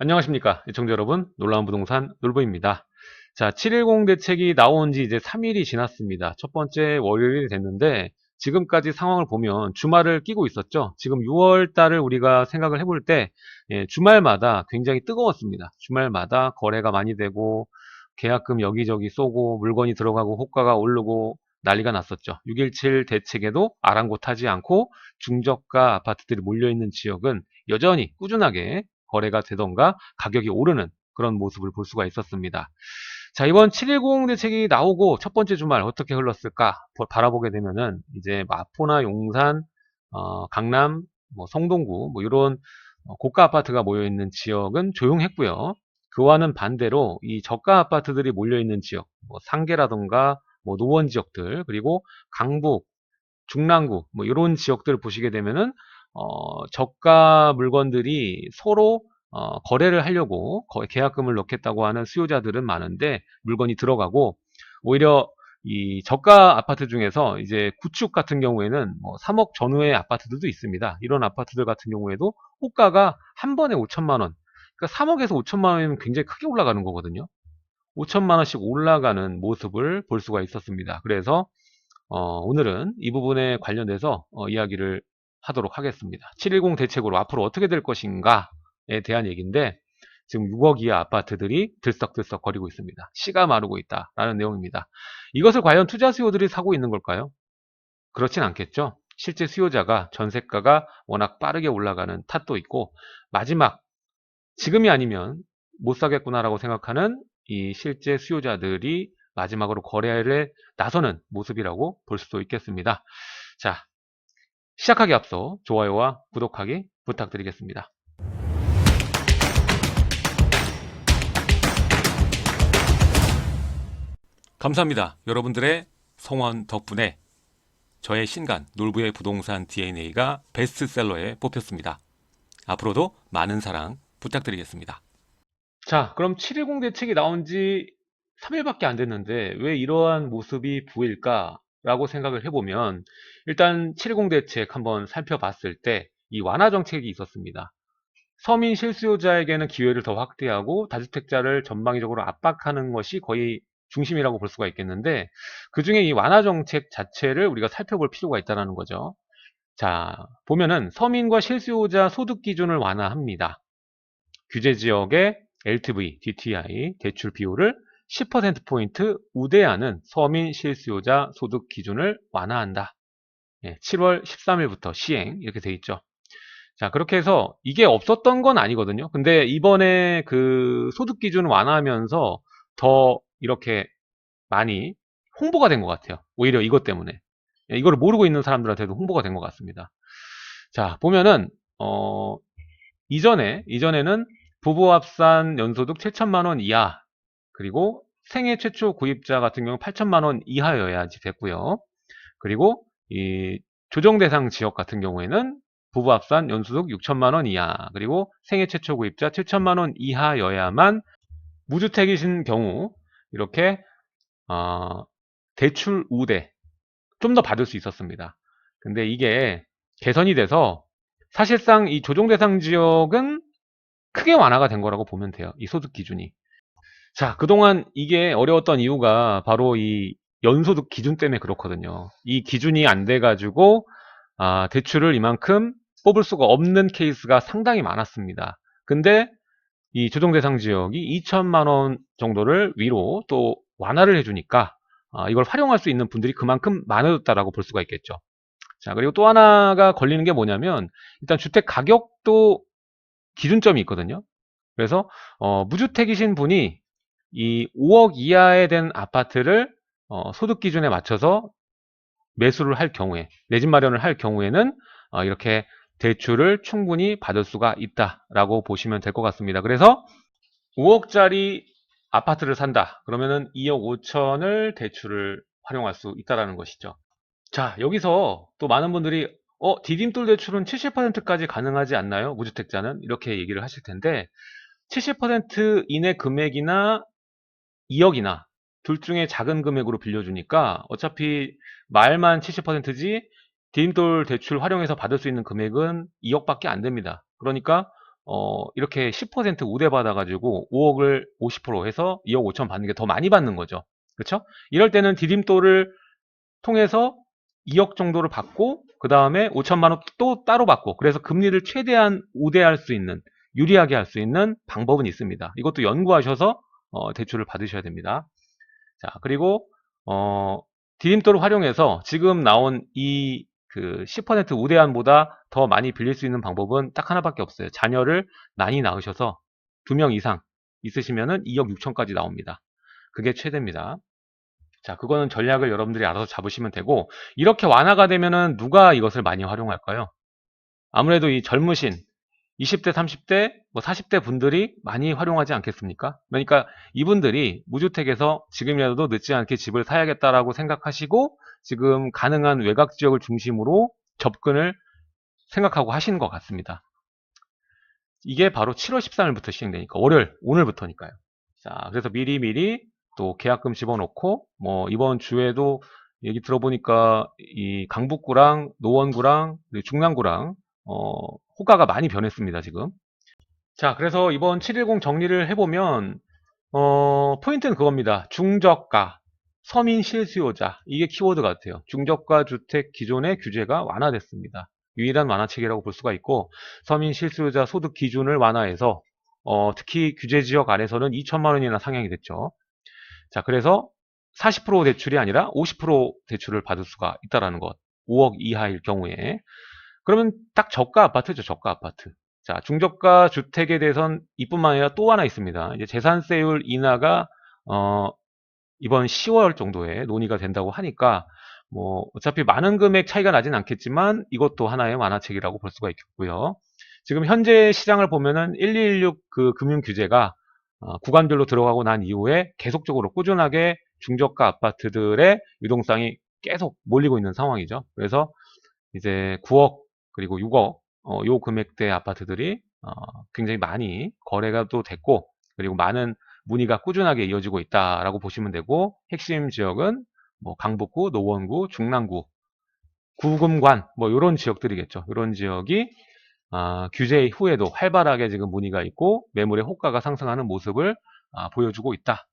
안녕하십니까 시청자 여러분, 놀라운 부동산 놀부입니다. 자, 710 대책이 나온 지 이제 3일이 지났습니다. 첫 번째 월요일이 됐는데 지금까지 상황을 보면 주말을 끼고 있었죠. 지금 6월 달을 우리가 생각을 해볼 때 주말마다 굉장히 뜨거웠습니다. 주말마다 거래가 많이 되고 계약금 여기저기 쏘고 물건이 들어가고 호가가 오르고 난리가 났었죠. 6.17 대책에도 아랑곳하지 않고 중저가 아파트들이 몰려있는 지역은 여전히 꾸준하게 거래가 되던가 가격이 오르는 그런 모습을 볼 수가 있었습니다. 자, 이번 710 대책이 나오고 첫 번째 주말 어떻게 흘렀을까 바라보게 되면은 이제 마포나 용산, 강남, 성동구 이런 고가 아파트가 모여 있는 지역은 조용했고요. 그와는 반대로 이 저가 아파트들이 몰려 있는 지역, 상계라던가 노원 지역들, 그리고 강북, 중랑구 이런 지역들을 보시게 되면은 저가 물건들이 서로 거래를 하려고 계약금을 넣겠다고 하는 수요자들은 많은데 물건이 들어가고, 오히려 이 저가 아파트 중에서 이제 구축 같은 경우에는 3억 전후의 아파트들도 있습니다. 이런 아파트들 같은 경우에도 호가가 한 번에 5천만 원, 그러니까 3억에서 5천만 원이면 굉장히 크게 올라가는 거거든요. 5천만 원씩 올라가는 모습을 볼 수가 있었습니다. 그래서 오늘은 이 부분에 관련돼서 이야기를 하도록 하겠습니다. 710 대책으로 앞으로 어떻게 될 것인가에 대한 얘기인데, 지금 6억 이하 아파트들이 들썩들썩 거리고 있습니다. 씨가 마르고 있다라는 내용입니다. 이것을 과연 투자 수요들이 사고 있는 걸까요? 그렇진 않겠죠. 실제 수요자가 전세가가 워낙 빠르게 올라가는 탓도 있고, 마지막 지금이 아니면 못 사겠구나라고 생각하는 이 실제 수요자들이 마지막으로 거래를 나서는 모습이라고 볼 수도 있겠습니다. 자, 시작하기 앞서 좋아요와 구독하기 부탁드리겠습니다. 감사합니다. 여러분들의 성원 덕분에 저의 신간 놀부의 부동산 DNA가 베스트셀러에 뽑혔습니다. 앞으로도 많은 사랑 부탁드리겠습니다. 자, 그럼 710 대책이 나온 지 3일밖에 안 됐는데 왜 이러한 모습이 보일까라고 생각을 해보면, 일단 710 대책 한번 살펴봤을 때 이 완화 정책이 있었습니다. 서민 실수요자에게는 기회를 더 확대하고 다주택자를 전방위적으로 압박하는 것이 거의 중심이라고 볼 수가 있겠는데, 그 중에 이 완화 정책 자체를 우리가 살펴볼 필요가 있다는 거죠. 자, 보면은 서민과 실수요자 소득 기준을 완화합니다. 규제 지역의 LTV, DTI 대출 비율을 10%포인트 우대하는 서민 실수요자 소득 기준을 완화한다. 7월 13일부터 시행 이렇게 돼 있죠. 자, 그렇게 해서 이게 없었던 건 아니거든요. 근데 이번에 그 소득 기준 완화하면서 더 이렇게 많이 홍보가 된 것 같아요. 오히려 이것 때문에. 이거를 모르고 있는 사람들한테도 홍보가 된 것 같습니다. 자, 보면은 이전에는 부부 합산 연소득 7천만 원 이하, 그리고 생애 최초 구입자 같은 경우 8천만 원 이하여야지 됐고요. 그리고 이 조정 대상 지역 같은 경우에는 부부 합산 연소득 6천만 원 이하, 그리고 생애 최초 구입자 7천만 원 이하여야만 무주택이신 경우 이렇게 대출 우대 좀 더 받을 수 있었습니다. 근데 이게 개선이 돼서 사실상 이 조정 대상 지역은 크게 완화가 된 거라고 보면 돼요. 이 소득 기준이. 자, 그동안 이게 어려웠던 이유가 바로 이 연소득 기준 때문에 그렇거든요. 이 기준이 안 돼가지고 대출을 이만큼 뽑을 수가 없는 케이스가 상당히 많았습니다. 근데 이 조정 대상 지역이 2천만 원 정도를 위로 또 완화를 해주니까 이걸 활용할 수 있는 분들이 그만큼 많아졌다라고 볼 수가 있겠죠. 자, 그리고 또 하나가 걸리는 게 뭐냐면, 일단 주택 가격도 기준점이 있거든요. 그래서 무주택이신 분이 이 5억 이하에 된 아파트를 소득 기준에 맞춰서 매수를 할 경우에, 내 집 마련을 할 경우에는 이렇게 대출을 충분히 받을 수가 있다라고 보시면 될 것 같습니다. 그래서 5억짜리 아파트를 산다 그러면은 2억 5천을 대출을 활용할 수 있다라는 것이죠. 자, 여기서 또 많은 분들이 디딤돌 대출은 70%까지 가능하지 않나요? 무주택자는? 이렇게 얘기를 하실 텐데, 70% 이내 금액이나 2억이나 둘 중에 작은 금액으로 빌려주니까 어차피 말만 70%지 디딤돌 대출 활용해서 받을 수 있는 금액은 2억밖에 안 됩니다. 그러니까 이렇게 10% 우대 받아가지고 5억을 50% 해서 2억 5천 받는 게 더 많이 받는 거죠. 그렇죠? 이럴 때는 디딤돌을 통해서 2억 정도를 받고 그 다음에 5천만 원 또 따로 받고, 그래서 금리를 최대한 우대할 수 있는, 유리하게 할 수 있는 방법은 있습니다. 이것도 연구하셔서 대출을 받으셔야 됩니다. 자, 그리고 디딤돌을 활용해서 지금 나온 이 그 10% 우대한보다 더 많이 빌릴 수 있는 방법은 딱 하나밖에 없어요. 자녀를 많이 낳으셔서 2명 이상 있으시면은 2억 6천까지 나옵니다. 그게 최대입니다. 자, 그거는 전략을 여러분들이 알아서 잡으시면 되고, 이렇게 완화가 되면은 누가 이것을 많이 활용할까요? 아무래도 이 젊으신 20대, 30대, 뭐 40대 분들이 많이 활용하지 않겠습니까? 그러니까 이분들이 무주택에서 지금이라도 늦지 않게 집을 사야겠다라고 생각하시고 지금 가능한 외곽 지역을 중심으로 접근을 생각하고 하시는 것 같습니다. 이게 바로 7월 13일부터 시행되니까 월요일, 오늘부터니까요. 자, 그래서 미리미리 또 계약금 집어넣고, 뭐 이번 주에도 얘기 들어보니까 이 강북구랑 노원구랑 중랑구랑 호가가 많이 변했습니다, 지금. 자, 그래서 이번 710 정리를 해보면 포인트는 그겁니다. 중저가, 서민 실수요자, 이게 키워드 같아요. 중저가 주택 기존의 규제가 완화됐습니다. 유일한 완화책이라고 볼 수가 있고, 서민 실수요자 소득 기준을 완화해서 특히 규제 지역 안에서는 2천만 원이나 상향이 됐죠. 자, 그래서 40% 대출이 아니라 50% 대출을 받을 수가 있다라는 것. 5억 이하일 경우에. 그러면 딱 저가 아파트죠, 저가 아파트. 자, 중저가 주택에 대해선 이뿐만 아니라 또 하나 있습니다. 이제 재산세율 인하가 이번 10월 정도에 논의가 된다고 하니까 뭐 어차피 많은 금액 차이가 나진 않겠지만 이것도 하나의 완화책이라고 볼 수가 있겠고요. 지금 현재 시장을 보면은 1216 그 금융 규제가 구간별로 들어가고 난 이후에 계속적으로 꾸준하게 중저가 아파트들의 유동성이 계속 몰리고 있는 상황이죠. 그래서 이제 9억 그리고 6억 요 금액대 아파트들이 굉장히 많이 거래가 또 됐고, 그리고 많은 문의가 꾸준하게 이어지고 있다라고 보시면 되고, 핵심 지역은 뭐 강북구, 노원구, 중랑구, 구금관 뭐 이런 지역들이겠죠. 이런 지역이 규제 후에도 활발하게 지금 문의가 있고 매물의 호가가 상승하는 모습을 보여주고 있다.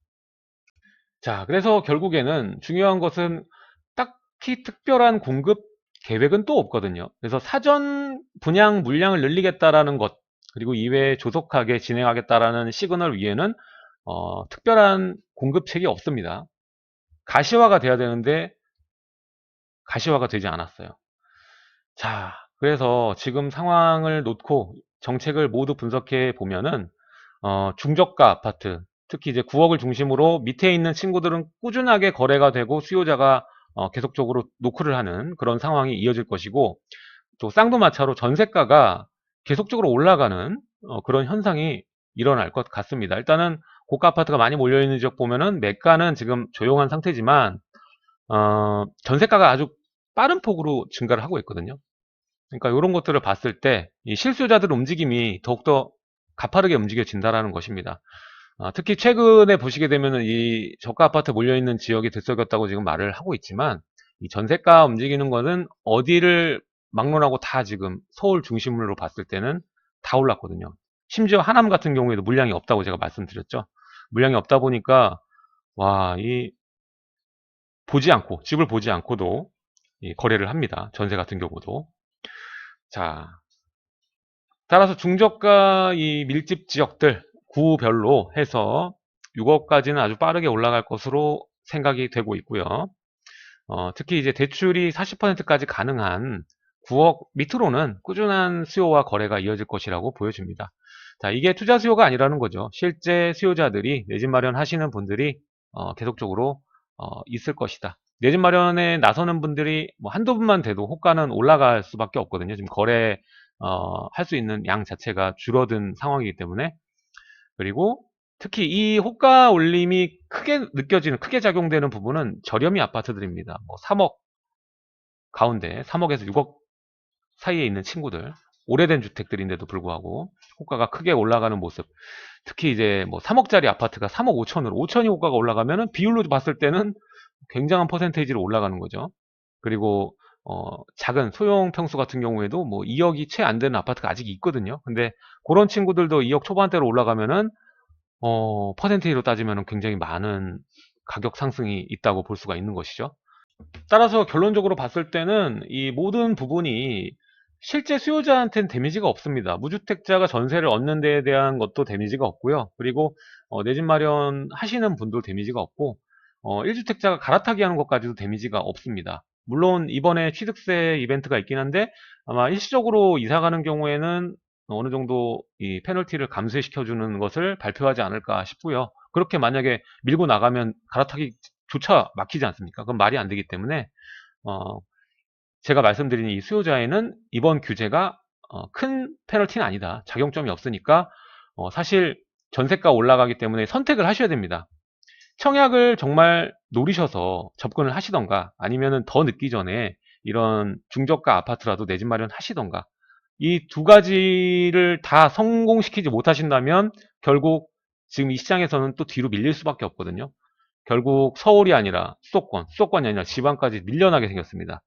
자, 그래서 결국에는 중요한 것은 딱히 특별한 공급 계획은 또 없거든요. 그래서 사전 분양 물량을 늘리겠다라는 것, 그리고 이외에 조속하게 진행하겠다라는 시그널 위에는 특별한 공급책이 없습니다. 가시화가 돼야 되는데 가시화가 되지 않았어요. 자, 그래서 지금 상황을 놓고 정책을 모두 분석해 보면은 중저가 아파트, 특히 이제 9억을 중심으로 밑에 있는 친구들은 꾸준하게 거래가 되고 수요자가 계속적으로 노크를 하는 그런 상황이 이어질 것이고, 또 쌍두마차로 전세가가 계속적으로 올라가는 그런 현상이 일어날 것 같습니다. 일단은 고가 아파트가 많이 몰려있는 지역 보면은 매가는 지금 조용한 상태지만 전세가가 아주 빠른 폭으로 증가를 하고 있거든요. 그러니까 이런 것들을 봤을 때 이 실수요자들 움직임이 더욱더 가파르게 움직여진다라는 것입니다. 특히 최근에 보시게 되면은 이 저가 아파트 몰려있는 지역이 들썩였다고 지금 말을 하고 있지만, 이 전세가 움직이는 거는 어디를 막론하고 다 지금 서울 중심으로 봤을 때는 다 올랐거든요. 심지어 하남 같은 경우에도 물량이 없다고 제가 말씀드렸죠. 물량이 없다 보니까 와, 이 보지 않고 집을 보지 않고도 이 거래를 합니다. 전세 같은 경우도. 자, 따라서 중저가 이 밀집 지역들 구별로 해서 6억까지는 아주 빠르게 올라갈 것으로 생각이 되고 있고요. 특히 이제 대출이 40%까지 가능한 9억 밑으로는 꾸준한 수요와 거래가 이어질 것이라고 보여집니다. 자, 이게 투자 수요가 아니라는 거죠. 실제 수요자들이 내 집 마련하시는 분들이 계속적으로 있을 것이다. 내 집 마련에 나서는 분들이 뭐 한두 분만 돼도 호가는 올라갈 수밖에 없거든요. 지금 거래 할 수 있는 양 자체가 줄어든 상황이기 때문에. 그리고 특히 이 호가 올림이 크게 느껴지는, 크게 작용되는 부분은 저렴이 아파트들입니다. 뭐 3억 가운데 3억에서 6억 사이에 있는 친구들, 오래된 주택들인데도 불구하고 호가가 크게 올라가는 모습. 특히 이제 뭐 3억짜리 아파트가 3억 5천으로 5천이 호가가 올라가면은 비율로 봤을 때는 굉장한 퍼센테이지로 올라가는 거죠. 그리고 작은 소형 평수 같은 경우에도 뭐 2억이 채 안 되는 아파트가 아직 있거든요. 근데 그런 친구들도 2억 초반대로 올라가면은 퍼센테이로 따지면은 굉장히 많은 가격 상승이 있다고 볼 수가 있는 것이죠. 따라서 결론적으로 봤을 때는 이 모든 부분이 실제 수요자한테는 데미지가 없습니다. 무주택자가 전세를 얻는 데에 대한 것도 데미지가 없고요. 그리고 내 집 마련 하시는 분도 데미지가 없고 1주택자가 갈아타기 하는 것까지도 데미지가 없습니다. 물론 이번에 취득세 이벤트가 있긴 한데 아마 일시적으로 이사 가는 경우에는 어느 정도 이 페널티를 감수시켜주는 것을 발표하지 않을까 싶고요. 그렇게 만약에 밀고 나가면 갈아타기조차 막히지 않습니까? 그건 말이 안 되기 때문에 어, 제가 말씀드린 이 수요자에는 이번 규제가 큰 페널티는 아니다. 작용점이 없으니까 사실 전세가 올라가기 때문에 선택을 하셔야 됩니다. 청약을 정말 노리셔서 접근을 하시던가 아니면은 더 늦기 전에 이런 중저가 아파트라도 내 집 마련 하시던가 이 두 가지를 다 성공시키지 못하신다면 결국 지금 이 시장에서는 또 뒤로 밀릴 수밖에 없거든요. 결국 서울이 아니라 수도권이 아니라 지방까지 밀려나게 생겼습니다.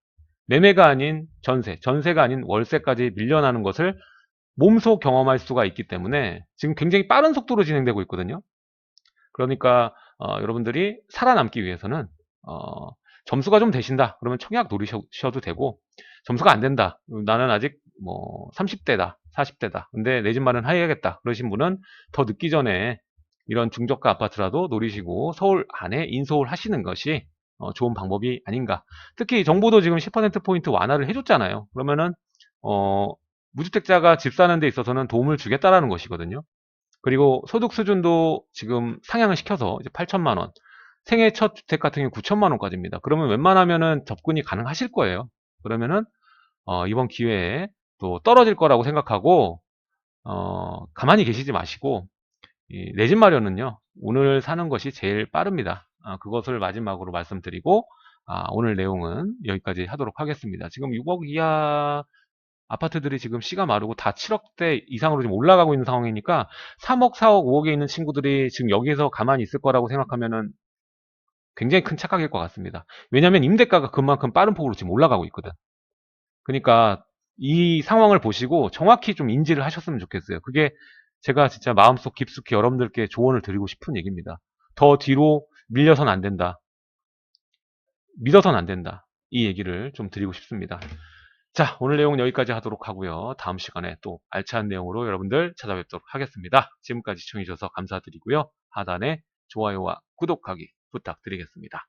매매가 아닌 전세, 전세가 아닌 월세까지 밀려나는 것을 몸소 경험할 수가 있기 때문에 지금 굉장히 빠른 속도로 진행되고 있거든요. 그러니까 여러분들이 살아남기 위해서는 점수가 좀 되신다. 그러면 청약 노리셔도 되고 점수가 안 된다. 나는 아직 뭐 30대다, 40대다. 근데 내 집 마련 해야겠다. 그러신 분은 더 늦기 전에 이런 중저가 아파트라도 노리시고 서울 안에 인서울 하시는 것이 좋은 방법이 아닌가. 특히 정부도 지금 10%포인트 완화를 해줬잖아요. 그러면은 무주택자가 집 사는 데 있어서는 도움을 주겠다라는 것이거든요. 그리고 소득 수준도 지금 상향을 시켜서 이제 8천만 원, 생애 첫 주택 같은 경우 9천만 원까지입니다. 그러면 웬만하면은 접근이 가능하실 거예요. 그러면은 이번 기회에 또 떨어질 거라고 생각하고 가만히 계시지 마시고 내 집 마련은요 오늘 사는 것이 제일 빠릅니다. 그것을 마지막으로 말씀드리고 오늘 내용은 여기까지 하도록 하겠습니다. 지금 6억 이하 아파트들이 지금 씨가 마르고 다 7억대 이상으로 지금 올라가고 있는 상황이니까 3억, 4억, 5억에 있는 친구들이 지금 여기서 가만히 있을 거라고 생각하면은 굉장히 큰 착각일 것 같습니다. 왜냐하면 임대가가 그만큼 빠른 폭으로 지금 올라가고 있거든. 그러니까 이 상황을 보시고 정확히 좀 인지를 하셨으면 좋겠어요. 그게 제가 진짜 마음속 깊숙이 여러분들께 조언을 드리고 싶은 얘기입니다. 더 뒤로 밀려선 안 된다. 믿어선 안 된다. 이 얘기를 좀 드리고 싶습니다. 자, 오늘 내용은 여기까지 하도록 하고요. 다음 시간에 또 알찬 내용으로 여러분들 찾아뵙도록 하겠습니다. 지금까지 시청해주셔서 감사드리고요. 하단에 좋아요와 구독하기 부탁드리겠습니다.